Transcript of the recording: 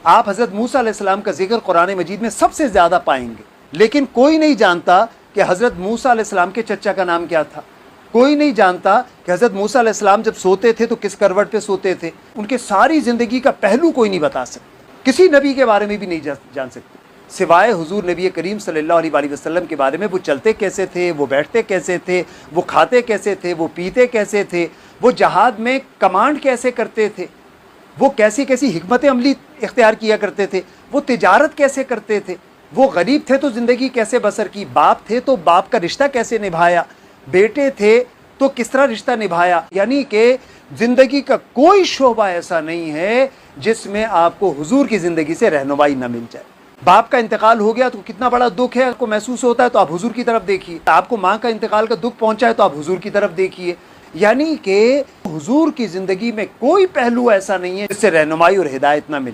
आप हज़रत मूसा अलैहिस्सलाम का जिक्र कुरान मजीद में सबसे ज़्यादा पाएंगे, लेकिन कोई नहीं जानता कि हज़रत मूसा अलैहिस्सलाम के चचा का नाम क्या था। कोई नहीं जानता कि हज़रत मूसा अलैहिस्सलाम जब सोते थे तो किस करवट पे सोते थे। उनके सारी ज़िंदगी का पहलू कोई नहीं बता सकता। किसी नबी के बारे में भी नहीं जान सकते सिवाय हुजूर नबी करीम सल्लल्लाहु अलैहि वसल्लम के बारे में। वो चलते कैसे थे, वो बैठते कैसे थे, वो खाते कैसे थे, वो पीते कैसे थे, वो जहाद में कमांड कैसे करते थे, वो कैसी कैसी हिकमत अमली इख्तियार किया करते थे, वो तिजारत कैसे करते थे, वो गरीब थे तो ज़िंदगी कैसे बसर की, बाप थे तो बाप का रिश्ता कैसे निभाया, बेटे थे तो किस तरह रिश्ता निभाया। यानी कि ज़िंदगी का कोई शोबा ऐसा नहीं है जिसमें आपको हुजूर की ज़िंदगी से रहनुमाई न मिल जाए। बाप का इंतकाल हो गया तो कितना बड़ा दुख है आपको महसूस होता है, तो आप हुजूर की तरफ देखिए। आपको माँ का इंतकाल का दुख पहुंचा है तो आप हुजूर की तरफ देखिए। यानी कि हुजूर की ज़िंदगी में कोई पहलू ऐसा नहीं है जिससे रहनुमाई और हिदायत ना मिले।